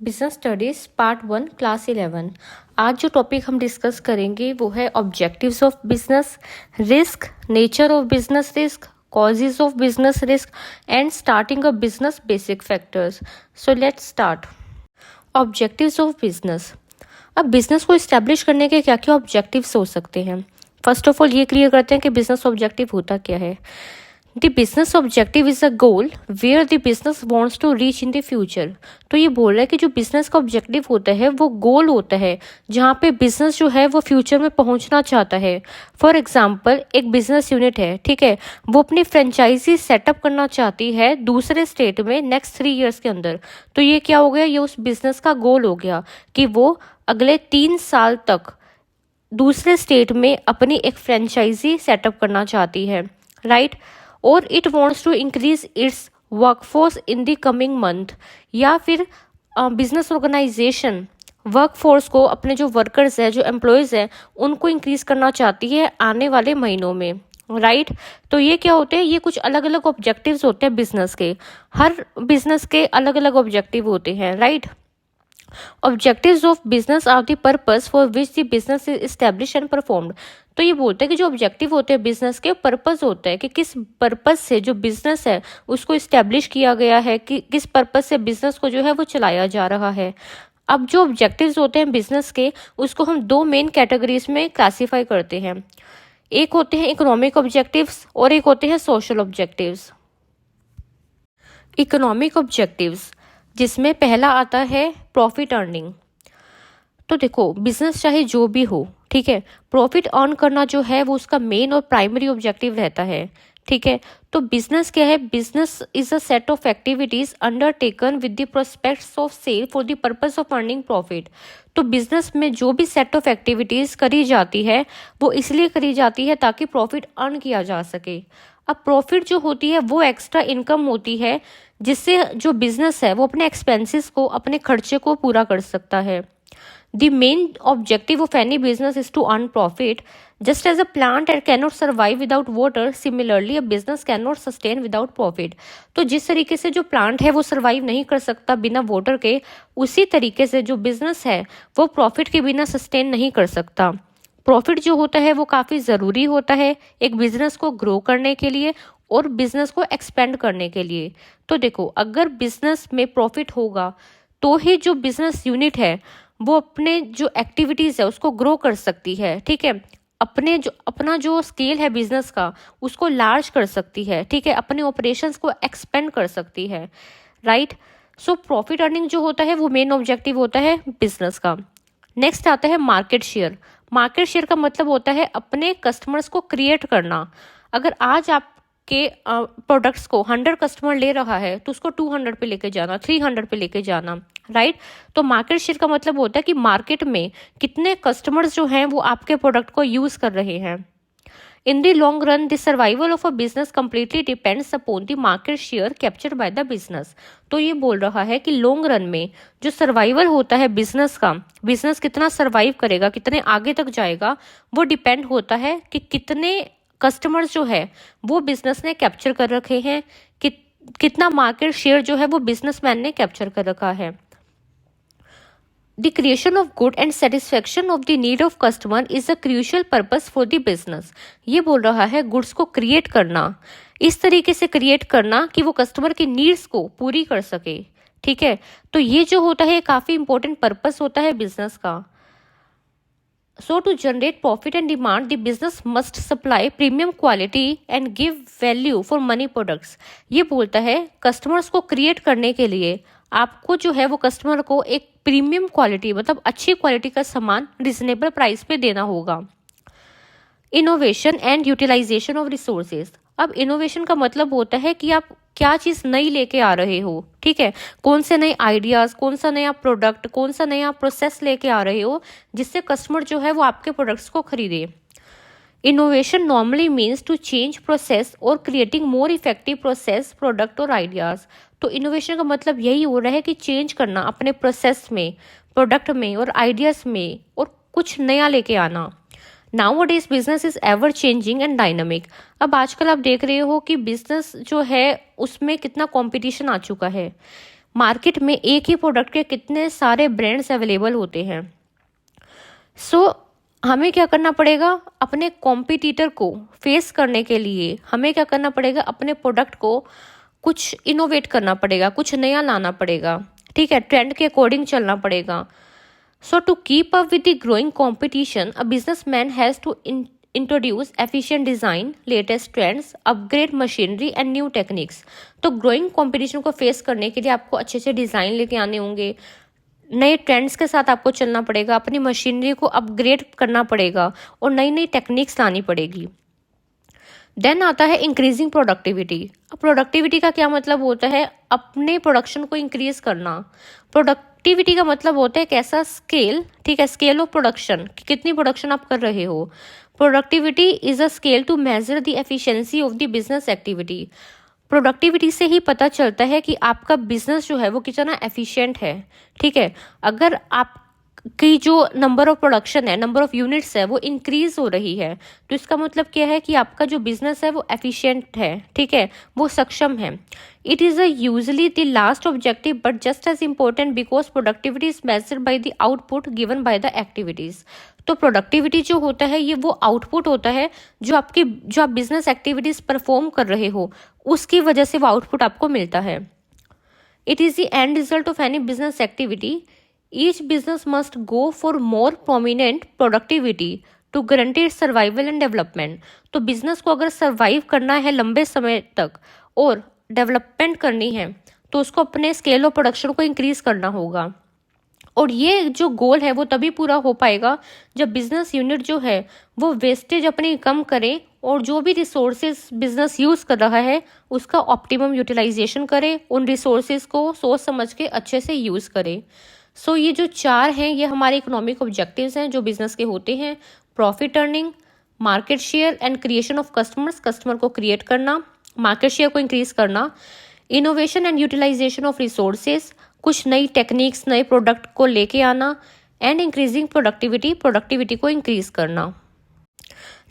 Business studies part 1 class 11। आज जो topic हम डिस्कस करेंगे वो है objectives of business, risk, nature of business risk, causes of business risk and starting a business basic factors. So let's start. Objectives of business. अब business को establish करने के क्या क्या ऑब्जेक्टिव्स हो सकते हैं। फर्स्ट ऑफ ऑल ये क्लियर करते हैं कि बिजनेस ऑब्जेक्टिव होता क्या है। The business objective is a goal where the business wants to reach in the future. तो ये बोल रहा है कि जो बिजनेस का ऑब्जेक्टिव होता है वो गोल होता है जहाँ पे बिजनेस जो है वो फ्यूचर में पहुँचना चाहता है। फॉर एग्जाम्पल एक बिजनेस यूनिट है, ठीक है, वो अपनी फ्रेंचाइजी सेटअप करना चाहती है दूसरे स्टेट में नेक्स्ट 3 ईयर्स के अंदर। तो ये क्या हो गया, ये उस बिजनेस का गोल हो गया कि वो अगले 3 साल तक दूसरे स्टेट में अपनी एक फ्रेंचाइजी सेटअप करना चाहती है, राइट। और it wants to increase its workforce in the coming month, या फिर बिजनेस ऑर्गेनाइजेशन वर्कफोर्स को, अपने जो वर्कर्स है, जो एम्प्लॉयज़ हैं, उनको इंक्रीज करना चाहती है आने वाले महीनों में, राइट। तो ये क्या होते हैं, ये कुछ अलग अलग ऑब्जेक्टिव्स होते हैं बिजनेस के। हर बिजनेस के अलग अलग ऑब्जेक्टिव होते हैं, right. Objectives of business are the purpose for which the business is establish and performed. तो ये बोलते हैं कि जो ऑब्जेक्टिव होते हैं बिजनेस के, पर्पस होता है कि किस पर्पस से जो बिजनेस है उसको इस्टेब्लिश किया गया है, कि किस पर्पस से बिजनेस को जो है वो चलाया जा रहा है। अब जो ऑब्जेक्टिव्स होते हैं बिजनेस के, उसको हम 2 मेन कैटेगरीज में क्लासीफाई करते हैं। एक होते हैं इकोनॉमिक ऑब्जेक्टिव्स और एक होते हैं सोशल ऑब्जेक्टिव्स। इकोनॉमिक ऑब्जेक्टिव्स, जिसमें पहला आता है प्रॉफिट अर्निंग। तो देखो, बिजनेस चाहे जो भी हो, ठीक है, प्रॉफिट अर्न करना जो है वो उसका मेन और प्राइमरी ऑब्जेक्टिव रहता है, ठीक है। तो बिजनेस क्या है, business is a set of activities undertaken with the prospects of sale for the purpose of earning profit. तो बिजनेस में जो भी सेट ऑफ एक्टिविटीज करी जाती है वो इसलिए करी जाती है ताकि प्रॉफिट अर्न किया जा सके। अब प्रॉफिट जो होती है वो एक्स्ट्रा इनकम होती है जिससे जो बिजनेस है वो अपने एक्सपेंसेस को, अपने खर्चे को पूरा कर सकता है। The main objective of any business is to earn profit. Just as a plant cannot survive without water, similarly a business cannot sustain without profit. तो जिस तरीके से जो प्लांट है वो सर्वाइव नहीं कर सकता बिना वाटर के, उसी तरीके से जो बिजनेस है वो प्रॉफिट के बिना सस्टेन नहीं कर सकता। प्रॉफिट जो होता है वो काफ़ी ज़रूरी होता है एक बिजनेस को ग्रो करने के लिए और बिजनेस को एक्सपेंड करने के लिए। तो देखो, अगर बिजनेस में प्रॉफिट होगा तो ही जो बिजनेस यूनिट है वो अपने जो एक्टिविटीज़ है उसको ग्रो कर सकती है, ठीक है। अपना जो स्केल है बिजनेस का उसको लार्ज कर सकती है, ठीक है, अपने ऑपरेशंस को एक्सपेंड कर सकती है, राइट। सो प्रॉफिट अर्निंग जो होता है वो मेन ऑब्जेक्टिव होता है बिजनेस का। नेक्स्ट आता है मार्केट शेयर। मार्केट शेयर का मतलब होता है अपने कस्टमर्स को क्रिएट करना। अगर आज आपके प्रोडक्ट्स को 100 कस्टमर ले रहा है तो उसको 200 पे लेके जाना, 300 पे लेके जाना, राइट। तो मार्केट शेयर का मतलब होता है कि मार्केट में कितने कस्टमर्स जो हैं वो आपके प्रोडक्ट को यूज कर रहे हैं। In the long run the survival of a business completely depends upon the market share captured by the business. तो ये बोल रहा है कि लॉन्ग रन में जो सर्वाइवल होता है बिजनेस का, बिजनेस कितना सर्वाइव करेगा, कितने आगे तक जाएगा, वो डिपेंड होता है कि कितने कस्टमर्स जो है वो बिजनेस ने कैप्चर कर रखे हैं, कितना मार्केट शेयर जो है वो बिजनेसमैन ने कैप्चर कर रखा है। The creation of good and satisfaction of the need of customer is a crucial purpose for the business. ये बोल रहा है गुड्स को क्रिएट करना, इस तरीके से क्रिएट करना कि वो कस्टमर की नीड्स को पूरी कर सके, ठीक है। तो ये जो होता है काफ़ी इंपॉर्टेंट पर्पस होता है बिजनेस का। So to generate profit and demand, the business must supply premium quality and give value for money products. ये बोलता है कस्टमर्स को क्रिएट करने के लिए आपको जो है वो कस्टमर को एक प्रीमियम क्वालिटी, मतलब अच्छी क्वालिटी का सामान रिजनेबल प्राइस पे देना होगा। Innovation and utilization of resources. अब इनोवेशन का मतलब होता है कि आप क्या चीज़ नई लेके आ रहे हो, ठीक है, कौन से नए आइडियाज़, कौन सा नया प्रोडक्ट, कौन सा नया प्रोसेस लेके आ रहे हो जिससे कस्टमर जो है वो आपके प्रोडक्ट्स को खरीदे। Innovation normally means to change process और creating more effective process, product और आइडियाज़। तो इनोवेशन का मतलब यही हो रहा है कि चेंज करना अपने प्रोसेस में, प्रोडक्ट में और आइडियाज़ में, और कुछ नया लेके आना। Nowadays business is ever changing and dynamic. अब आजकल आप देख रहे हो कि बिजनेस जो है उसमें कितना कंपटीशन आ चुका है। मार्केट में एक ही प्रोडक्ट के कितने सारे ब्रांड्स अवेलेबल होते हैं। सो हमें क्या करना पड़ेगा, अपने कॉम्पिटिटर को फेस करने के लिए हमें क्या करना पड़ेगा, अपने प्रोडक्ट को कुछ इनोवेट करना पड़ेगा, कुछ नया लाना पड़ेगा, ठीक है, ट्रेंड के अकॉर्डिंग चलना पड़ेगा। So to keep up with the growing competition a businessman has to introduce efficient design, latest trends, upgrade machinery and new techniques. तो ग्रोइंग कॉम्पिटिशन को फेस करने के लिए आपको अच्छे अच्छे डिज़ाइन लेके आने होंगे, नए ट्रेंड्स के साथ आपको चलना पड़ेगा, अपनी मशीनरी को अपग्रेड करना पड़ेगा और नई नई टेक्निक्स लानी पड़ेगी। देन आता है इंक्रीजिंग प्रोडक्टिविटी। अब प्रोडक्टिविटी का क्या मतलब होता है, अपने प्रोडक्शन को इंक्रीज करना। प्रोडक्टिविटी का मतलब होता है कैसा स्केल, ठीक है, स्केल ऑफ प्रोडक्शन, कितनी प्रोडक्शन आप कर रहे हो। Productivity is a scale to measure the efficiency of the business activity. Productivity से ही पता चलता है कि आपका बिजनेस जो है वो कितना एफिशिएंट है, ठीक है। अगर आपकी जो नंबर ऑफ प्रोडक्शन है, नंबर ऑफ यूनिट्स है, वो इंक्रीज हो रही है, तो इसका मतलब क्या है कि आपका जो बिजनेस है वो एफिशिएंट है, ठीक है, वो सक्षम है। It is a usually the last objective but just as important because productivity is measured by the output given by the activities. तो प्रोडक्टिविटी जो होता है ये वो आउटपुट होता है जो आप बिजनेस एक्टिविटीज परफॉर्म कर रहे हो, उसकी वजह से वो आउटपुट आपको मिलता है। It is the end result of any business activity. Each business must go for more prominent productivity to guarantee survival and development. तो बिजनेस को अगर सर्वाइव करना है लंबे समय तक और डेवलपमेंट करनी है तो उसको अपने स्केल ऑफ प्रोडक्शन को इंक्रीज करना होगा। और ये जो गोल है वो तभी पूरा हो पाएगा जब बिजनेस यूनिट जो है वो वेस्टेज अपनी कम करे और जो भी रिसोर्सेज बिजनेस यूज़ कर रहा है उसका ऑप्टिमम यूटिलाइजेशन करे, उन रिसोर्सेज को सोच समझ के अच्छे से यूज़ करे। सो ये जो 4 हैं ये हमारे इकोनॉमिक ऑब्जेक्टिव्स हैं जो बिजनेस के होते हैं। Profit earning, market share and creation of customers, customer को क्रिएट करना, मार्केट शेयर को इंक्रीज करना, innovation and utilization of resources, कुछ नई टेक्निक्स, नए प्रोडक्ट को लेके आना, एंड इंक्रीजिंग प्रोडक्टिविटी, प्रोडक्टिविटी को इंक्रीज करना।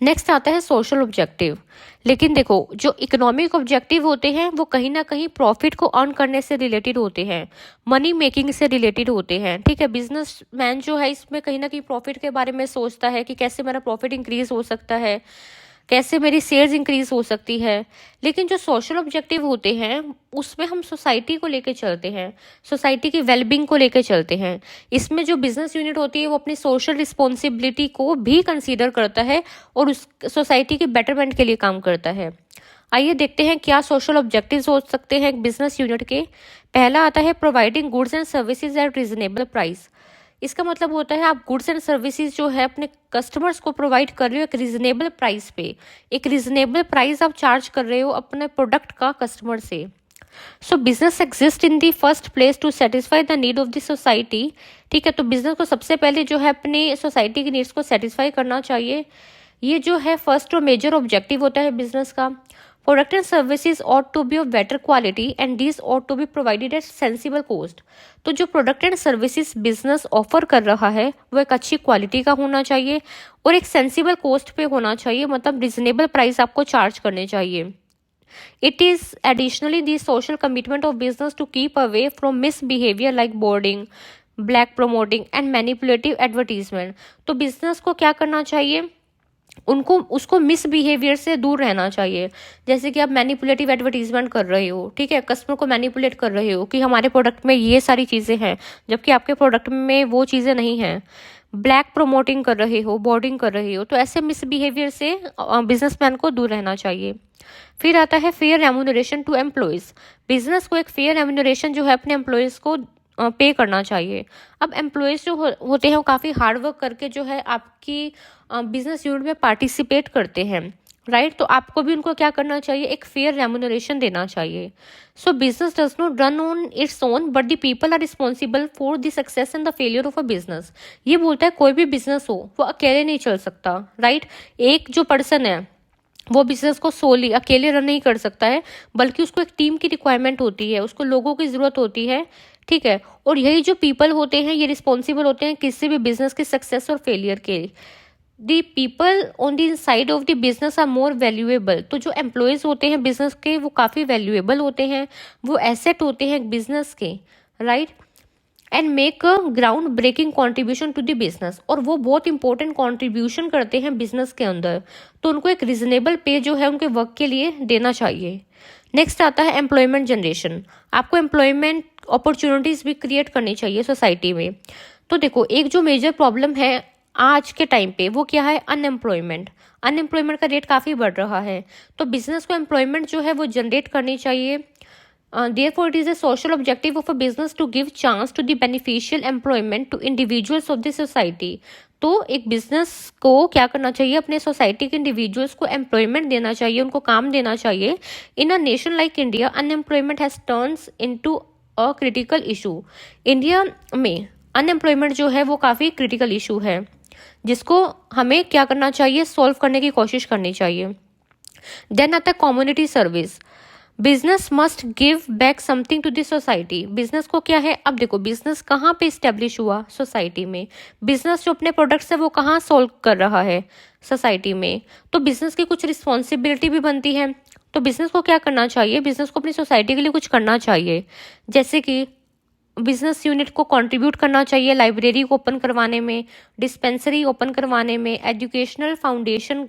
नेक्स्ट आता है सोशल ऑब्जेक्टिव। लेकिन देखो जो इकोनॉमिक ऑब्जेक्टिव होते हैं वो कहीं ना कहीं प्रॉफिट को अर्न करने से रिलेटेड होते हैं, मनी मेकिंग से रिलेटेड होते हैं, ठीक है। बिजनेसमैन जो है इसमें कहीं ना कहीं प्रॉफिट के बारे में सोचता है कि कैसे मेरा प्रॉफिट इंक्रीज हो सकता है, कैसे मेरी सेल्स इंक्रीज हो सकती है। लेकिन जो सोशल ऑब्जेक्टिव होते हैं उसमें हम सोसाइटी को लेके चलते हैं, सोसाइटी की वेलबींग को लेके चलते हैं। इसमें जो बिजनेस यूनिट होती है वो अपनी सोशल रिस्पॉन्सिबिलिटी को भी कंसीडर करता है और उस सोसाइटी के बेटरमेंट के लिए काम करता है। आइए देखते हैं क्या सोशल ऑब्जेक्टिव्स हो सकते हैं एक बिजनेस यूनिट के। पहला आता है providing goods and services at reasonable price. इसका मतलब होता है आप गुड्स एंड सर्विसेज जो है अपने कस्टमर्स को प्रोवाइड कर रहे हो एक रीजनेबल प्राइस पे, एक रीजनेबल प्राइस आप चार्ज कर रहे हो अपने प्रोडक्ट का कस्टमर से। So business exist in the first place to satisfy the need of the society, ठीक है। तो बिजनेस को सबसे पहले जो है अपनी सोसाइटी की नीड्स को सेटिस्फाई करना चाहिए, ये जो है फर्स्ट और मेजर ऑब्जेक्टिव होता है बिजनेस का। Product and services ought to be of better quality and these ought to be provided at sensible cost। तो जो product and services business offer कर रहा है वो एक अच्छी क्वालिटी का होना चाहिए और एक सेंसिबल कॉस्ट पे होना चाहिए, मतलब रिजनेबल प्राइस आपको चार्ज करने चाहिए। It is additionally the social commitment of business to keep away from misbehaviour like hoarding, black promoting and manipulative advertisement. तो बिजनेस को क्या करना चाहिए, उसको मिसबिहेवियर से दूर रहना चाहिए। जैसे कि आप मैनिपुलेटिव एडवर्टीजमेंट कर रहे हो, ठीक है, कस्टमर को मैनिपुलेट कर रहे हो कि हमारे प्रोडक्ट में ये सारी चीज़ें हैं जबकि आपके प्रोडक्ट में वो चीज़ें नहीं हैं। ब्लैक प्रमोटिंग कर रहे हो, बोर्डिंग कर रहे हो, तो ऐसे मिसबिहेवियर से बिजनेसमैन को दूर रहना चाहिए। फिर आता है fair remuneration to employees. Business को एक फेयर रेम्यूनरेशन जो है अपने एम्प्लॉयज़ को पे करना चाहिए। अब एम्प्लॉयज़ जो होते हैं वो काफ़ी हार्ड वर्क करके जो है आपकी बिजनेस यूनिट में पार्टिसिपेट करते हैं, राइट। तो आपको भी उनको क्या करना चाहिए, एक फेयर रेम्यूनरेशन देना चाहिए। So business does not run on its own but the people are responsible for the success and the failure of a business. ये बोलता है कोई भी बिजनेस हो वो अकेले नहीं चल सकता, राइट। एक जो पर्सन है वो बिजनेस को सोली अकेले रन नहीं कर सकता है, बल्कि उसको एक टीम की रिक्वायरमेंट होती है, उसको लोगों की ज़रूरत होती है, ठीक है। और यही जो पीपल होते हैं ये रिस्पॉन्सिबल होते हैं किसी भी बिजनेस के सक्सेस और फेलियर के। The people on the inside of the business are more valuable. तो जो एम्प्लॉयज़ होते हैं बिजनेस के वो काफ़ी वैल्यूएबल होते हैं, वो एसेट होते हैं बिजनेस के, right. And make a ground breaking contribution to the business, और वो बहुत इंपॉर्टेंट कॉन्ट्रीब्यूशन करते हैं बिजनेस के अंदर, तो उनको एक रिजनेबल पे जो है उनके वर्क के लिए देना चाहिए। नेक्स्ट आता है एम्प्लॉयमेंट जनरेशन। आपको एम्प्लॉयमेंट अपॉर्चुनिटीज भी क्रिएट करनी चाहिए सोसाइटी में। तो देखो, एक जो मेजर प्रॉब्लम है आज के टाइम पे वो क्या है, अनएम्प्लॉयमेंट। अनएम्प्लॉयमेंट का रेट काफ़ी बढ़ रहा है, तो बिजनेस को एम्प्लॉयमेंट जो है वो जनरेट करनी चाहिए। Therefore, it is a social objective of a business to give chance to the beneficial employment to individuals of the society. तो एक बिजनेस को क्या करना चाहिए, अपने सोसाइटी के इंडिविजुअल्स को एम्प्लॉयमेंट देना चाहिए, उनको काम देना चाहिए। In a nation like India, unemployment has turns into a critical issue. India में अनएम्प्लॉयमेंट जो है वो काफ़ी क्रिटिकल इशू है, जिसको हमें क्या करना चाहिए, सॉल्व करने की कोशिश करनी चाहिए। देन आता है community service. Business must give back something to the society. Business को क्या है, अब देखो बिजनेस कहाँ पे इस्टेब्लिश हुआ, सोसाइटी में। बिजनेस जो अपने प्रोडक्ट्स है वो कहाँ सोल्व कर रहा है, सोसाइटी में। तो बिजनेस की कुछ रिस्पॉन्सिबिलिटी भी बनती है। तो बिजनेस को क्या करना चाहिए, बिजनेस को अपनी सोसाइटी के लिए कुछ करना चाहिए, जैसे कि बिजनेस यूनिट को कंट्रीब्यूट करना चाहिए लाइब्रेरी को ओपन करवाने में, डिस्पेंसरी ओपन करवाने में, एजुकेशनल फाउंडेशन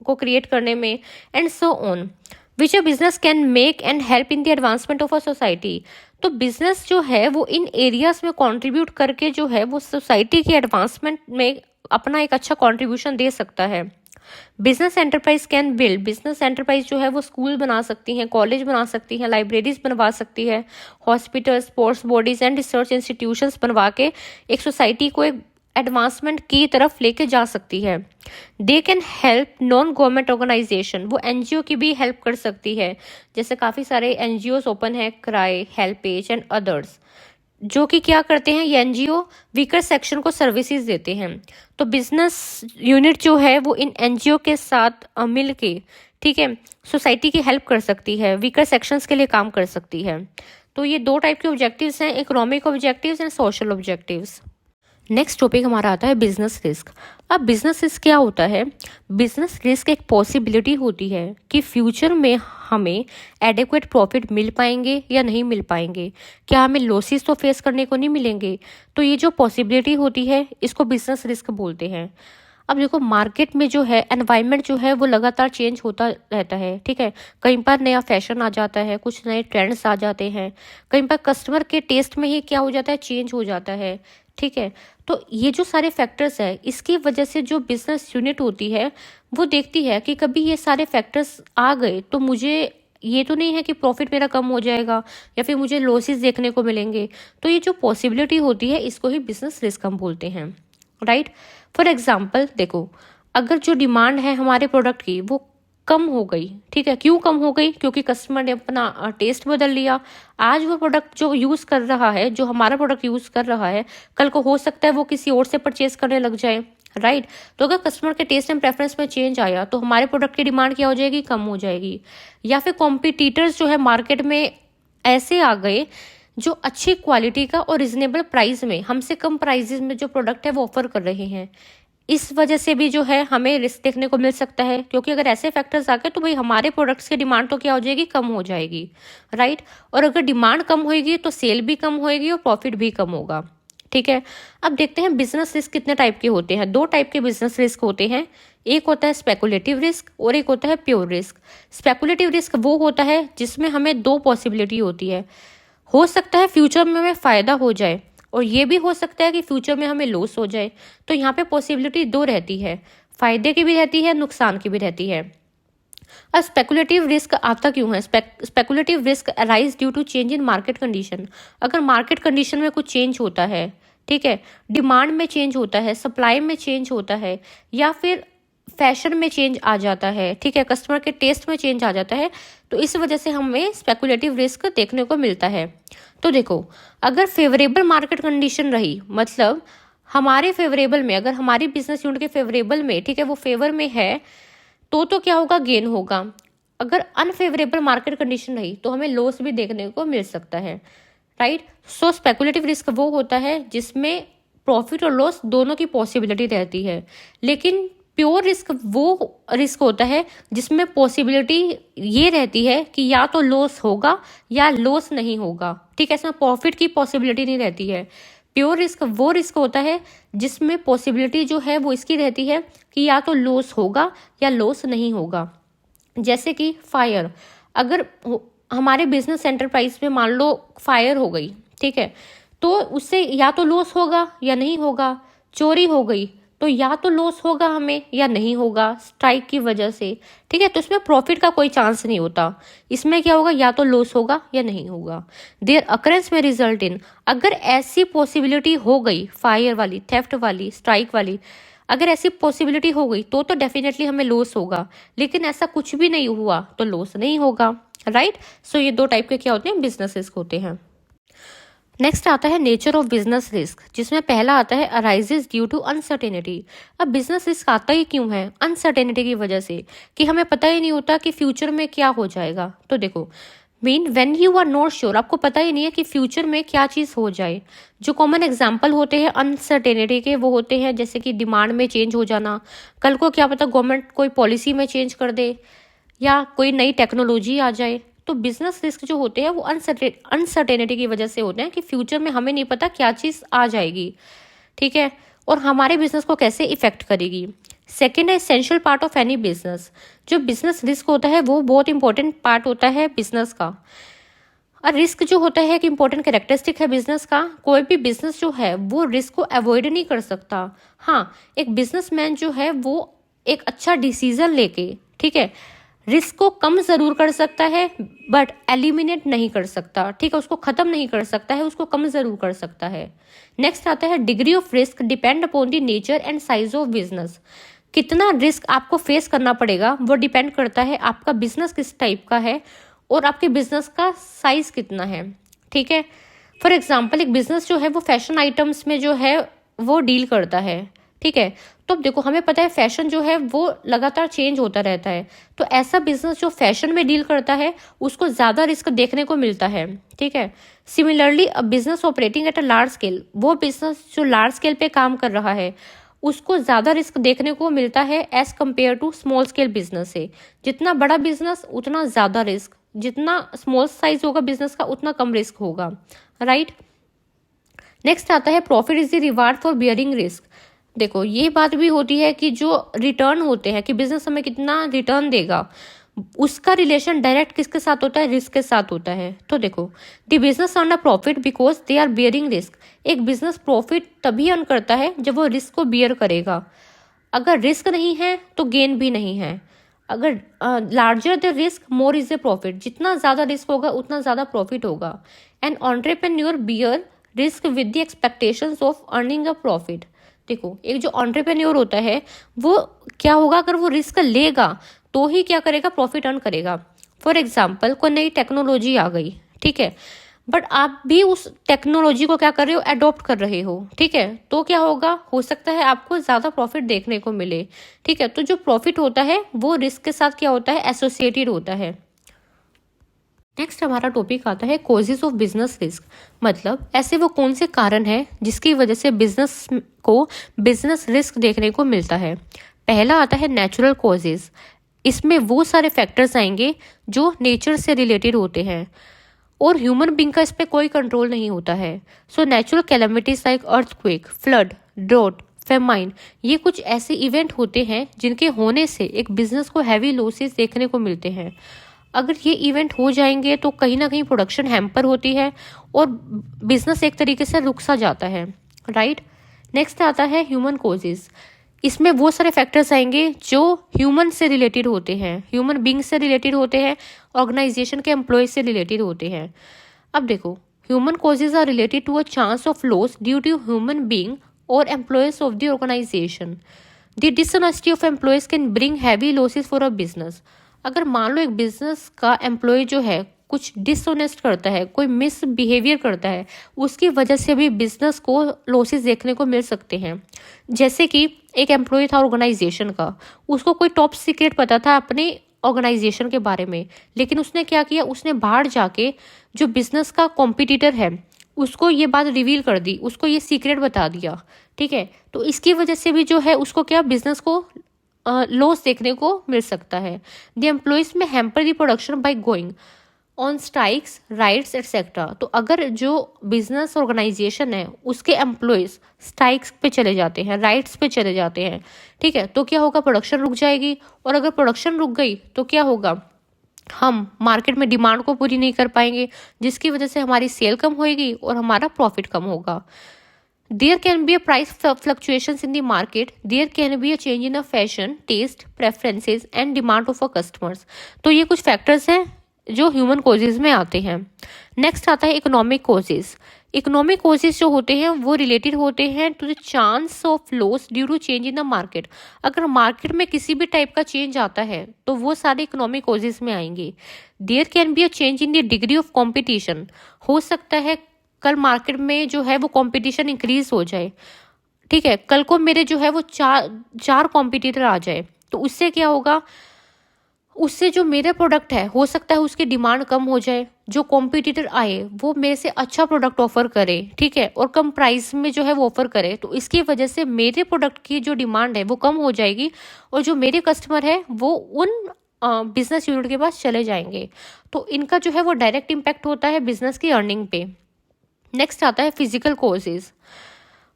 को क्रिएट करने में, and so on, which a business can make and help in the advancement of a society. तो बिजनेस जो है वो इन एरियाज में कंट्रीब्यूट करके जो है वो सोसाइटी की एडवांसमेंट में अपना एक अच्छा कंट्रीब्यूशन दे सकता है। Business enterprise can build. Business enterprise जो है वो स्कूल बना सकती हैं, कॉलेज बना सकती हैं, लाइब्रेरीज बनवा सकती है, hospital, sports bodies and research institutions बनवा के एक सोसाइटी को एक एडवांसमेंट की तरफ लेके जा सकती है। They can help non government organization. वो एनजीओ की भी हेल्प कर सकती है, जैसे काफ़ी सारे एनजीओ ओपन है, क्राई, हेल्पेज एंड अदर्स, जो कि क्या करते हैं, ये एनजीओ वीकर सेक्शन को सर्विसेज देते हैं। तो बिजनेस यूनिट जो है वो इन एनजीओ के साथ मिल के, ठीक है, सोसाइटी की हेल्प कर सकती है, वीकर सेक्शंस के लिए काम कर सकती है। तो ये दो टाइप के ऑब्जेक्टिव्स हैं, economic objectives and social objectives. Next topic हमारा आता है बिजनेस रिस्क। अब बिजनेस रिस्क क्या होता है, बिजनेस रिस्क एक पॉसिबिलिटी होती है कि फ्यूचर में हमें एडिक्वेट प्रॉफिट मिल पाएंगे या नहीं मिल पाएंगे, क्या हमें लॉसेस तो फेस करने को नहीं मिलेंगे। तो ये जो पॉसिबिलिटी होती है इसको बिजनेस रिस्क बोलते हैं। अब देखो, मार्केट में जो है एनवायरनमेंट जो है वो लगातार चेंज होता रहता है, ठीक है। कई बार नया फैशन आ जाता है, कुछ नए ट्रेंड्स आ जाते हैं, कई बार कस्टमर के टेस्ट में ही क्या हो जाता है, चेंज हो जाता है, ठीक है। तो ये जो सारे फैक्टर्स है, इसकी वजह से जो बिजनेस यूनिट होती है वो देखती है कि कभी ये सारे फैक्टर्स आ गए तो मुझे ये तो नहीं है कि प्रॉफिट मेरा कम हो जाएगा या फिर मुझे लॉसेस देखने को मिलेंगे। तो ये जो पॉसिबिलिटी होती है इसको ही बिजनेस रिस्क हम बोलते हैं, राइट। फॉर एग्जाम्पल देखो, अगर जो डिमांड है हमारे प्रोडक्ट की वो कम हो गई, ठीक है, क्यों कम हो गई, क्योंकि कस्टमर ने अपना टेस्ट बदल लिया। आज वो प्रोडक्ट जो यूज़ कर रहा है, जो हमारा प्रोडक्ट यूज़ कर रहा है, कल को हो सकता है वो किसी और से परचेज करने लग जाए, राइट। तो अगर कस्टमर के टेस्ट एंड प्रेफरेंस में चेंज आया तो हमारे प्रोडक्ट की डिमांड क्या हो जाएगी, कम हो जाएगी। या फिर कॉम्पिटिटर्स जो है मार्केट में ऐसे आ गए जो अच्छी क्वालिटी का और रिजनेबल प्राइस में, हमसे कम प्राइजेस में जो प्रोडक्ट है वो ऑफर कर रहे हैं। इस वजह से भी जो है हमें रिस्क देखने को मिल सकता है, क्योंकि अगर ऐसे फैक्टर्स आ गए तो भाई हमारे प्रोडक्ट्स की डिमांड तो क्या हो जाएगी, कम हो जाएगी, राइट। और अगर डिमांड कम होगी तो सेल भी कम होएगी और प्रॉफिट भी कम होगा, ठीक है। अब देखते हैं बिजनेस रिस्क कितने टाइप के होते हैं। दो टाइप के बिजनेस रिस्क होते हैं, एक होता है स्पेकुलेटिव रिस्क और एक होता है प्योर रिस्क। स्पेकुलेटिव रिस्क वो होता है जिसमें हमें दो पॉसिबिलिटी होती है, हो सकता है फ्यूचर में हमें फायदा हो जाए और ये भी हो सकता है कि फ्यूचर में हमें लॉस हो जाए। तो यहाँ पे पॉसिबिलिटी दो रहती है, फायदे की भी रहती है, नुकसान की भी रहती है। अब स्पेकुलेटिव रिस्क आता क्यों है, speculative risk arise due to change in market condition. अगर मार्केट कंडीशन में कुछ चेंज होता है, ठीक है, डिमांड में चेंज होता है, सप्लाई में चेंज होता है, या फिर फैशन में चेंज आ जाता है, ठीक है, कस्टमर के टेस्ट में चेंज आ जाता है, तो इस वजह से हमें स्पेकुलेटिव रिस्क देखने को मिलता है। तो देखो, अगर फेवरेबल मार्केट कंडीशन रही, मतलब हमारे फेवरेबल में, अगर हमारी बिजनेस यूनिट के फेवरेबल में, ठीक है, वो फेवर में है, तो क्या होगा, गेन होगा। अगर अनफेवरेबल मार्केट कंडीशन रही तो हमें लॉस भी देखने को मिल सकता है, राइट। सो स्पेकुलेटिव रिस्क वो होता है जिसमें प्रॉफिट और लॉस दोनों की पॉसिबिलिटी रहती है, लेकिन प्योर रिस्क वो रिस्क होता है जिसमें पॉसिबिलिटी ये रहती है कि या तो लॉस होगा या लॉस नहीं होगा, ठीक है, इसमें प्रॉफिट की पॉसिबिलिटी नहीं रहती है। प्योर रिस्क वो रिस्क होता है जिसमें पॉसिबिलिटी जो है वो इसकी रहती है कि या तो लॉस होगा या लॉस नहीं होगा। जैसे कि फायर, अगर हमारे बिजनेस एंटरप्राइज में मान लो फायर हो गई, ठीक है, तो उससे या तो लॉस होगा या नहीं होगा। चोरी हो गई तो या तो लॉस होगा हमें या नहीं होगा स्ट्राइक की वजह से, ठीक है, तो इसमें प्रॉफिट का कोई चांस नहीं होता। इसमें क्या होगा, या तो लॉस होगा या नहीं होगा। देयर अकरेंस में रिजल्ट इन, अगर ऐसी पॉसिबिलिटी हो गई फायर वाली, थेफ्ट वाली, स्ट्राइक वाली, अगर ऐसी पॉसिबिलिटी हो गई तो डेफिनेटली हमें लॉस होगा, लेकिन ऐसा कुछ भी नहीं हुआ तो लॉस नहीं होगा, राइट। सो ये दो टाइप के क्या होते हैं, बिजनेस रिस्क होते हैं। नेक्स्ट आता है नेचर ऑफ बिजनेस रिस्क, जिसमें पहला आता है अराइजेज ड्यू टू अनसर्टेनिटी। अब बिजनेस रिस्क आता ही क्यों है, अनसर्टेनिटी की वजह से, कि हमें पता ही नहीं होता कि फ्यूचर में क्या हो जाएगा। तो देखो, when you are not sure, आपको पता ही नहीं है कि फ्यूचर में क्या चीज़ हो जाए। जो कॉमन एग्जाम्पल होते हैं अनसर्टेनिटी के वो होते हैं जैसे कि डिमांड में चेंज हो जाना, कल को क्या पता गवर्नमेंट कोई पॉलिसी में चेंज कर दे या कोई नई टेक्नोलॉजी आ जाए। तो बिजनेस रिस्क जो होते हैं वो अनसर्टेनिटी की वजह से होते हैं कि फ्यूचर में हमें नहीं पता क्या चीज़ आ जाएगी, ठीक है, और हमारे बिजनेस को कैसे इफेक्ट करेगी। सेकेंड है essential part of any business, जो बिजनेस रिस्क होता है वो बहुत इंपॉर्टेंट पार्ट होता है बिजनेस का। और रिस्क जो होता है एक इंपॉर्टेंट कैरेक्टरिस्टिक है बिजनेस का। कोई भी बिजनेस जो है वो रिस्क को अवॉइड नहीं कर सकता। हाँ, एक बिजनेसमैन जो है वो एक अच्छा डिसीजन लेके, ठीक है, रिस्क को कम जरूर कर सकता है बट एलिमिनेट नहीं कर सकता, ठीक है, उसको खत्म नहीं कर सकता है, उसको कम जरूर कर सकता है। नेक्स्ट आता है degree of risk depend upon the nature and size of business. कितना रिस्क आपको फेस करना पड़ेगा वो डिपेंड करता है आपका बिजनेस किस टाइप का है और आपके बिजनेस का साइज कितना है, ठीक है। फॉर एग्जाम्पल एक बिजनेस जो है वो फैशन आइटम्स में जो है वो डील करता है, ठीक है, तो अब देखो हमें पता है फैशन जो है वो लगातार चेंज होता रहता है, तो ऐसा बिजनेस जो फैशन में डील करता है उसको ज्यादा रिस्क देखने को मिलता है, ठीक है। Similarly a business operating at a large scale, वो बिजनेस जो लार्ज स्केल पे काम कर रहा है उसको ज्यादा रिस्क देखने को मिलता है as compare to small scale business से। जितना बड़ा बिजनेस उतना ज्यादा रिस्क, जितना स्मॉल साइज होगा बिजनेस का उतना कम रिस्क होगा, राइट। नेक्स्ट आता है profit is the reward for bearing risk. देखो ये बात भी होती है कि जो रिटर्न होते हैं कि बिजनेस हमें कितना रिटर्न देगा उसका रिलेशन डायरेक्ट किसके साथ होता है, रिस्क के साथ होता है। तो देखो the business earn a profit because they are bearing risk. एक बिजनेस प्रॉफिट तभी अर्न करता है जब वो रिस्क को बियर करेगा। अगर रिस्क नहीं है तो गेन भी नहीं है। अगर larger the risk more is the profit, जितना ज्यादा रिस्क होगा उतना ज्यादा प्रॉफिट होगा। And entrepreneur bear risk with the expectations of earning a profit. देखो एक जो एंटरप्रेन्योर होता है वो क्या होगा, अगर वो रिस्क लेगा तो ही क्या करेगा, प्रॉफिट अर्न करेगा। फॉर एग्जाम्पल कोई नई टेक्नोलॉजी आ गई, ठीक है, बट आप भी उस टेक्नोलॉजी को क्या कर रहे हो, अडॉप्ट कर रहे हो, ठीक है, तो क्या होगा, हो सकता है आपको ज्यादा प्रॉफिट देखने को मिले, ठीक है। तो जो प्रॉफिट होता है वो रिस्क के साथ क्या होता है, एसोसिएटेड होता है। नेक्स्ट हमारा टॉपिक आता है कॉजेज ऑफ बिजनेस रिस्क, मतलब ऐसे वो कौन से कारण हैं जिसकी वजह से बिजनेस को बिजनेस रिस्क देखने को मिलता है। पहला आता है नेचुरल कॉजेज। इसमें वो सारे फैक्टर्स आएंगे जो नेचर से रिलेटेड होते हैं और ह्यूमन बींग का इस पर कोई कंट्रोल नहीं होता है। So natural calamities like earthquake, flood, drought, famine, ये कुछ ऐसे इवेंट होते हैं जिनके होने से एक बिजनेस को हैवी लॉसेस देखने को मिलते हैं। अगर ये इवेंट हो जाएंगे तो कहीं ना कहीं प्रोडक्शन हैम्पर होती है और बिजनेस एक तरीके से रुक सा जाता है, राइट। नेक्स्ट आता है ह्यूमन कॉजेज। इसमें वो सारे फैक्टर्स आएंगे जो ह्यूमन से रिलेटेड होते हैं, ह्यूमन बींग से रिलेटेड होते हैं, ऑर्गेनाइजेशन के एम्प्लॉय से रिलेटेड होते हैं। अब देखो human causes are related to a chance of loss due to human being और employees of the organisation. The dishonesty of employees can bring heavy losses for a business. अगर मान लो एक बिजनेस का एम्प्लॉय जो है कुछ डिसऑनेस्ट करता है, कोई मिस बिहेवियर करता है, उसकी वजह से भी बिजनेस को लॉसेस देखने को मिल सकते हैं। जैसे कि एक एम्प्लॉय था ऑर्गेनाइजेशन का, उसको कोई टॉप सीक्रेट पता था अपने ऑर्गेनाइजेशन के बारे में, लेकिन उसने क्या किया, उसने बाहर जाके जो बिजनेस का कॉम्पिटिटर है उसको ये बात रिवील कर दी, उसको ये सीक्रेट बता दिया, ठीक है। तो इसकी वजह से भी जो है उसको क्या, बिजनेस को लॉस देखने को मिल सकता है। द एम्प्लॉयज में hamper the production by going on strikes, rights etcetera. तो अगर जो बिजनेस ऑर्गेनाइजेशन है उसके एम्प्लॉयज स्ट्राइक्स पे चले जाते हैं, राइट्स पे चले जाते हैं, ठीक है, तो क्या होगा, प्रोडक्शन रुक जाएगी। और अगर प्रोडक्शन रुक गई तो क्या होगा, हम मार्केट में डिमांड को पूरी नहीं कर पाएंगे, जिसकी वजह से हमारी सेल कम होएगी और हमारा प्रॉफिट कम होगा। There can be a price fluctuations in the market. There can be a change in a fashion, taste, preferences and demand of our customers. तो ये कुछ फैक्टर्स हैं जो ह्यूमन कोजेज में आते हैं। नेक्स्ट आता है इकोनॉमिक कोजेज। इकोनॉमिक कोजेज जो होते हैं वो रिलेटेड होते हैं to the chance of loss due to change in the market. अगर मार्केट में किसी भी टाइप का चेंज आता है तो वो सारे इकोनॉमिक कोजेज में आएंगे। There can be a change in the degree of competition. हो सकता है कल मार्केट में जो है वो कंपटीशन इंक्रीज हो जाए, ठीक है, कल को मेरे जो है वो चार कॉम्पिटिटर आ जाए, तो उससे क्या होगा, उससे जो मेरा प्रोडक्ट है हो सकता है उसकी डिमांड कम हो जाए। जो कॉम्पिटिटर आए वो मेरे से अच्छा प्रोडक्ट ऑफर करे, ठीक है, और कम प्राइस में जो है वो ऑफर करे, तो इसकी वजह से मेरे प्रोडक्ट की जो डिमांड है वो कम हो जाएगी और जो मेरे कस्टमर है वो उन बिजनेस यूनिट के पास चले जाएंगे। तो इनका जो है वो डायरेक्ट इम्पैक्ट होता है बिजनेस की अर्निंग पे। नेक्स्ट आता है physical causes.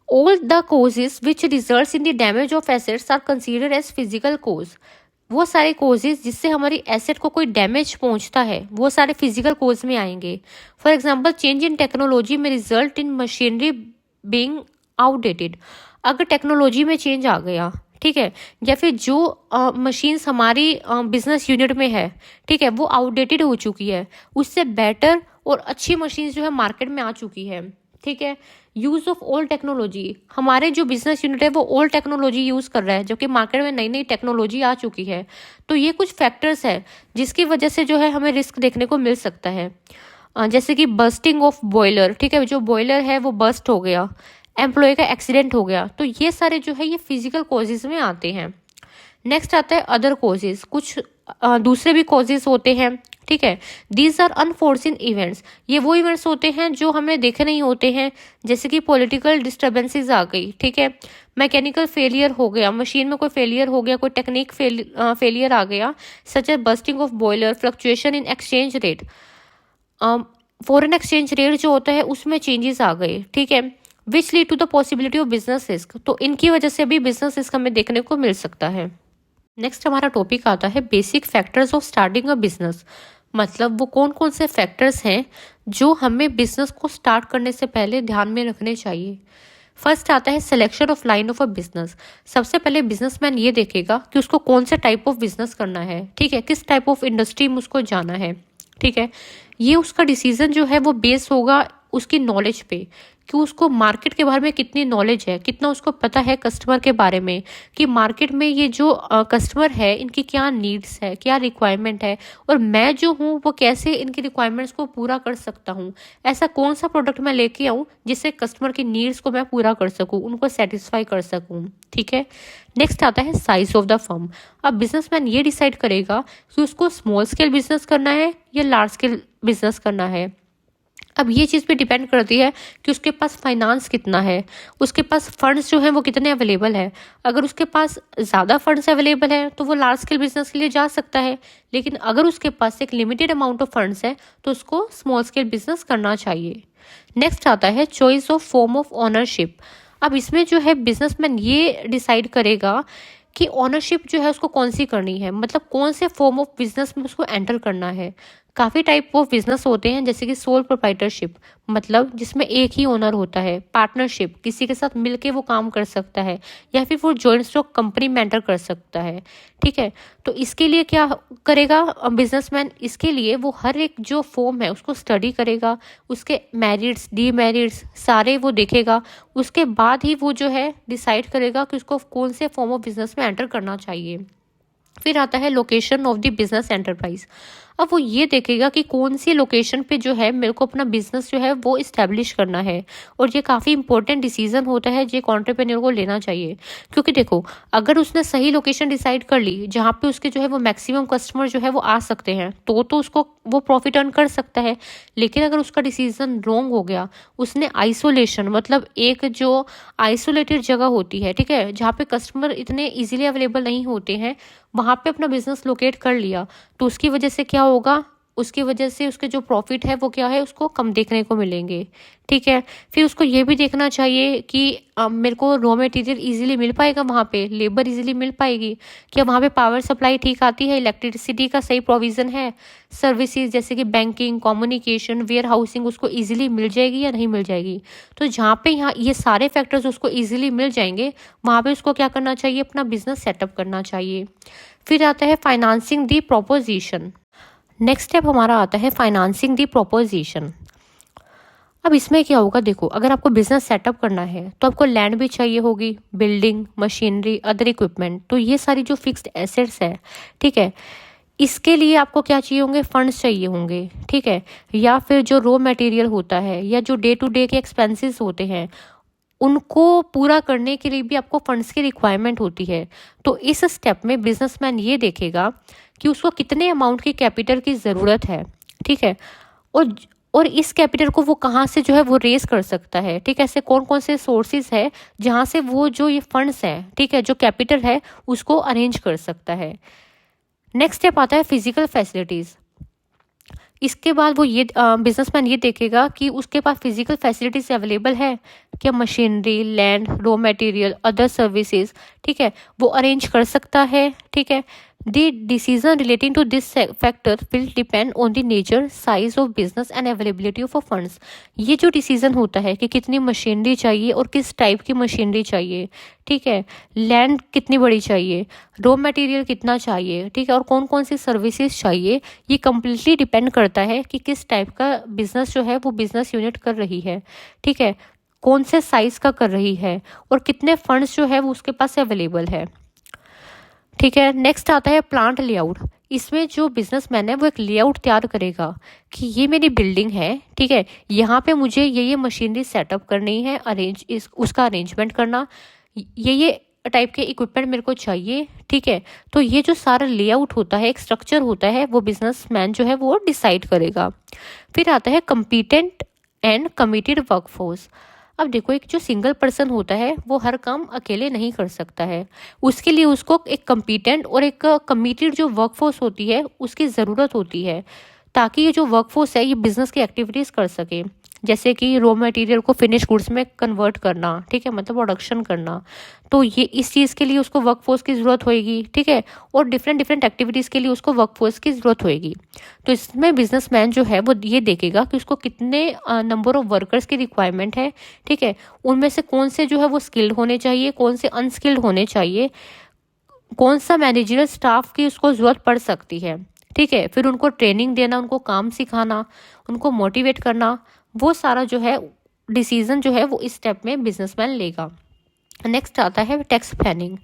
All the causes which results in the damage of assets are considered as physical cause. वो सारे कोजेज जिससे हमारी एसेट को कोई डैमेज पहुंचता है वो सारे फिजिकल कोज में आएंगे। For example, change in technology में result in machinery being outdated. अगर टेक्नोलॉजी में चेंज आ गया, ठीक है, या फिर जो मशीन्स हमारी बिजनेस यूनिट में है, ठीक है, वो आउटडेटेड हो चुकी है, उससे बेटर और अच्छी मशीन्स जो है मार्केट में आ चुकी है, ठीक है। यूज ऑफ ओल्ड टेक्नोलॉजी, हमारे जो बिजनेस यूनिट है वो ओल्ड टेक्नोलॉजी यूज कर रहा है, जो कि मार्केट में नई नई टेक्नोलॉजी आ चुकी है। तो ये कुछ फैक्टर्स है जिसकी वजह से जो है हमें रिस्क देखने को मिल सकता है। जैसे कि बस्टिंग ऑफ बॉयलर, ठीक है, जो बॉयलर है वो बस्ट हो गया, एम्प्लॉय का एक्सीडेंट हो गया, तो ये सारे जो है ये फिजिकल कॉजेज में आते हैं। नेक्स्ट आता है अदर कॉजेज। कुछ दूसरे भी कॉजेज होते हैं, ठीक है। These are unforeseen events. ये वो इवेंट्स होते हैं जो हमें देखे नहीं होते हैं, जैसे कि पॉलिटिकल डिस्टर्बेंसेस आ गई, ठीक है, मैकेनिकल फेलियर हो गया, मशीन में कोई फेलियर हो गया, कोई टेक्निक फेलियर आ गया, such as bursting of boiler, fluctuation in exchange rate, foreign exchange rate जो होता है उसमें चेंजेस आ गए, ठीक है, which lead to the possibility of business risk. तो इनकी वजह से भी बिजनेस रिस्क हमें देखने को मिल सकता है। नेक्स्ट हमारा टॉपिक आता है basic factors of starting a business. मतलब वो कौन कौन से फैक्टर्स हैं जो हमें बिजनेस को स्टार्ट करने से पहले ध्यान में रखने चाहिए। फर्स्ट आता है selection of line of a business. सबसे पहले बिजनेसमैन ये देखेगा कि उसको कौन से टाइप ऑफ बिजनेस करना है, ठीक है, किस टाइप ऑफ इंडस्ट्री में उसको जाना है, ठीक है। ये उसका डिसीजन जो है वो बेस होगा उसकी नॉलेज पे, कि उसको मार्केट के बारे में कितनी नॉलेज है, कितना उसको पता है कस्टमर के बारे में, कि मार्केट में ये जो कस्टमर है इनकी क्या नीड्स है, क्या रिक्वायरमेंट है, और मैं जो हूँ वो कैसे इनकी रिक्वायरमेंट्स को पूरा कर सकता हूँ। ऐसा कौन सा प्रोडक्ट मैं लेके आऊँ जिससे कस्टमर की नीड्स को मैं पूरा कर सकूँ, उनको सेटिस्फाई कर सकूँ, ठीक है। नेक्स्ट आता है साइज ऑफ द फर्म। अब बिजनेसमैन ये डिसाइड करेगा कि उसको स्मॉल स्केल बिजनेस करना है या लार्ज स्केल बिजनेस करना है। अब ये चीज़ पे डिपेंड करती है कि उसके पास फाइनेंस कितना है, उसके पास फंड्स जो हैं वो कितने अवेलेबल है। अगर उसके पास ज़्यादा फंड्स अवेलेबल है तो वो लार्ज स्केल बिजनेस के लिए जा सकता है, लेकिन अगर उसके पास एक लिमिटेड अमाउंट ऑफ फंड्स है तो उसको स्मॉल स्केल बिजनेस करना चाहिए। नेक्स्ट आता है choice of form of ownership. अब इसमें जो है बिजनेसमैन ये डिसाइड करेगा कि ओनरशिप जो है उसको कौन सी करनी है, मतलब कौन से फॉर्म ऑफ बिजनेस में उसको एंटर करना है। काफ़ी टाइप ऑफ बिजनेस होते हैं, जैसे कि सोल प्रोप्राइटरशिप, मतलब जिसमें एक ही ओनर होता है, पार्टनरशिप, किसी के साथ मिलके वो काम कर सकता है, या फिर वो जॉइंट स्टॉक कंपनी में एंटर कर सकता है, ठीक है। तो इसके लिए क्या करेगा बिजनेसमैन, इसके लिए वो हर एक जो फॉर्म है उसको स्टडी करेगा, उसके मेरिट्स डीमेरिट्स सारे वो देखेगा, उसके बाद ही वो जो है डिसाइड करेगा कि उसको कौन से फॉर्म ऑफ बिजनेस में एंटर करना चाहिए। फिर आता है location of the business enterprise. अब वो ये देखेगा कि कौन सी लोकेशन पे जो है मेरे को अपना बिजनेस जो है वो इस्टेब्लिश करना है। और ये काफ़ी इंपॉर्टेंट डिसीजन होता है जो एक एंटरप्रेन्योर को लेना चाहिए। क्योंकि देखो, अगर उसने सही लोकेशन डिसाइड कर ली जहाँ पे उसके जो है वो मैक्सिमम कस्टमर जो है वो आ सकते हैं, तो उसको वो प्रॉफिट अर्न कर सकता है। लेकिन अगर उसका डिसीजन रॉन्ग हो गया, उसने आइसोलेशन मतलब एक जो आइसोलेटेड जगह होती है, ठीक है, जहाँ पे कस्टमर इतने इजीली अवेलेबल नहीं होते हैं, वहाँ पे अपना बिजनेस लोकेट कर लिया, तो उसकी वजह से क्या होगा, उसकी वजह से उसके जो प्रॉफिट है वो क्या है, उसको कम देखने को मिलेंगे। ठीक है, फिर उसको ये भी देखना चाहिए कि मेरे को रॉ मटेरियल इजीली मिल पाएगा, वहाँ पे लेबर इजीली मिल पाएगी, क्या वहाँ पे पावर सप्लाई ठीक आती है, इलेक्ट्रिसिटी का सही प्रोविज़न है, सर्विसेज जैसे कि बैंकिंग, कम्युनिकेशन, वेयर हाउसिंग उसको इजीली मिल जाएगी या नहीं मिल जाएगी। तो जहाँ पे यहाँ ये सारे फैक्टर्स उसको इजीली मिल जाएंगे, वहाँ पे उसको क्या करना चाहिए, अपना बिजनेस सेटअप करना चाहिए। फिर आता है फाइनेंसिंग दी प्रोपोजिशन। नेक्स्ट स्टेप हमारा आता है फाइनेंसिंग दी प्रोपोजिशन। अब इसमें क्या होगा, देखो, अगर आपको बिजनेस सेटअप करना है तो आपको लैंड भी चाहिए होगी, बिल्डिंग, मशीनरी, अदर इक्विपमेंट, तो ये सारी जो फिक्स्ड एसेट्स है, ठीक है, इसके लिए आपको क्या चाहिए होंगे, फंड्स चाहिए होंगे। ठीक है, या फिर जो रॉ मटेरियल होता है या जो डे टू डे के एक्सपेंसेस होते हैं, उनको पूरा करने के लिए भी आपको फंड्स की रिक्वायरमेंट होती है। तो इस स्टेप में बिजनेसमैन ये देखेगा कि उसको कितने अमाउंट की कैपिटल की ज़रूरत है। ठीक है, और और इस कैपिटल को वो कहाँ से जो है वो रेस कर सकता है। ठीक है, ऐसे कौन कौन से सोर्सेज है जहाँ से वो जो ये फंड्स है, ठीक है, जो कैपिटल है उसको अरेंज कर सकता है। नेक्स्ट स्टेप आता है फिजिकल फैसिलिटीज़। इसके बाद वो ये बिजनेसमैन ये देखेगा कि उसके पास फिजिकल फैसिलिटीज अवेलेबल है, क्या machinery, land, raw material, other services, ठीक है, वो अरेंज कर सकता है। ठीक है, the decision relating to this factor will depend on the nature, size of business and availability of funds. ये जो डिसीजन होता है कि कितनी मशीनरी चाहिए और किस टाइप की मशीनरी चाहिए, ठीक है, लैंड कितनी बड़ी चाहिए, रॉ मटेरियल कितना चाहिए, ठीक है, और कौन कौन सी सर्विसेज चाहिए, ये कम्प्लीटली डिपेंड करता है कि किस टाइप का बिजनेस जो है वो बिजनेस यूनिट कर रही है। ठीक है, कौन से साइज का कर रही है और कितने फंड्स जो है वो उसके पास अवेलेबल है। ठीक है, नेक्स्ट आता है प्लांट लेआउट। इसमें जो बिजनेसमैन है वो एक लेआउट तैयार करेगा कि ये मेरी बिल्डिंग है, ठीक है, यहाँ पे मुझे ये मशीनरी सेटअप करनी है, उसका अरेंजमेंट करना, ये टाइप के इक्विपमेंट मेरे को चाहिए। ठीक है, तो ये जो सारा लेआउट होता है, एक स्ट्रक्चर होता है, वो बिजनेसमैन जो है वो डिसाइड करेगा। फिर आता है कम्पिटेंट एंड कमिटेड वर्कफोर्स। अब देखो, एक जो सिंगल पर्सन होता है वो हर काम अकेले नहीं कर सकता है, उसके लिए उसको एक कम्पिटेंट और एक कमिटेड जो वर्कफोर्स होती है उसकी ज़रूरत होती है, ताकि ये जो वर्कफोर्स है ये बिजनेस की एक्टिविटीज़ कर सके, जैसे कि रॉ मटेरियल को फिनिश गुड्स में कन्वर्ट करना, ठीक है, मतलब प्रोडक्शन करना। तो ये इस चीज़ के लिए उसको वर्कफोर्स की ज़रूरत होएगी। ठीक है, और डिफरेंट डिफरेंट एक्टिविटीज़ के लिए उसको वर्कफोर्स की ज़रूरत होएगी। तो इसमें बिजनेसमैन जो है वो ये देखेगा कि उसको कितने नंबर ऑफ वर्कर्स की रिक्वायरमेंट है। ठीक है, उनमें से कौन से जो है वो स्किल्ड होने चाहिए, कौन से अनस्किल्ड होने चाहिए, कौन सा मैनेजरियल स्टाफ की उसको ज़रूरत पड़ सकती है। ठीक है, फिर उनको ट्रेनिंग देना, उनको काम सिखाना, उनको मोटिवेट करना, वो सारा जो है डिसीजन जो है वो इस स्टेप में बिजनेसमैन लेगा। नेक्स्ट आता है tax planning.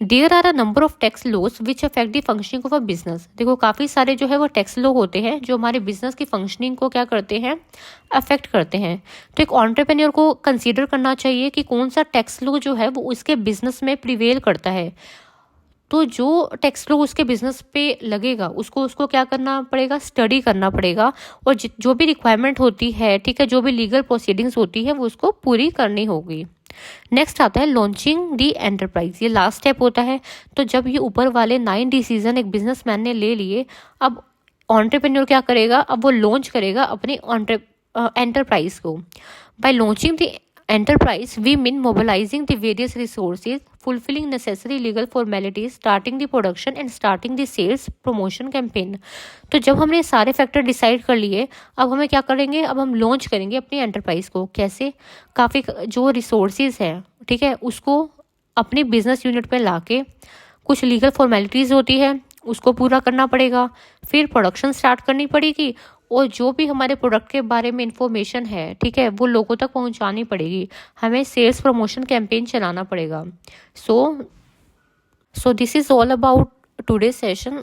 There are a number of tax laws which affect the functioning of a business. देखो, काफ़ी सारे जो है वो टैक्स लॉ होते हैं जो हमारे बिजनेस की फंक्शनिंग को क्या करते हैं, अफेक्ट करते हैं। तो एक एंटरप्रेन्योर को कंसीडर करना चाहिए कि कौन सा टैक्स लॉ जो है वो उसके बिजनेस में प्रिवेल करता है। तो जो टैक्स लॉ उसके बिजनेस पे लगेगा उसको क्या करना पड़ेगा, स्टडी करना पड़ेगा, और जो भी रिक्वायरमेंट होती है, ठीक है, जो भी लीगल प्रोसीडिंग्स होती है वो उसको पूरी करनी होगी। नेक्स्ट आता है लॉन्चिंग दी एंटरप्राइज। ये लास्ट स्टेप होता है। तो जब ये ऊपर वाले 9 डिसीजन एक बिजनेसमैन ने ले लिए, अब एंटरप्रेन्योर क्या करेगा, अब वो लॉन्च करेगा अपनी एंटरप्राइज को। Bye launching the enterprise we mean mobilizing the various resources, fulfilling necessary legal formalities, starting the production and starting the sales promotion campaign। तो जब हमने सारे फैक्टर डिसाइड कर लिए, अब हमें क्या करेंगे, अब हम लॉन्च करेंगे अपनी एंटरप्राइज को। कैसे, काफ़ी जो रिसोर्सेज हैं, ठीक है, उसको अपने बिजनेस यूनिट पे लाके कुछ लीगल फॉर्मेलिटीज़ होती है उसको पूरा करना पड़ेगा, फिर प्रोडक्शन स्टार्ट करनी पड़ेगी, और जो भी हमारे प्रोडक्ट के बारे में इंफॉर्मेशन है, ठीक है, वो लोगों तक पहुंचानी पड़ेगी। हमें सेल्स प्रमोशन कैंपेन चलाना पड़ेगा। So this is all about today session.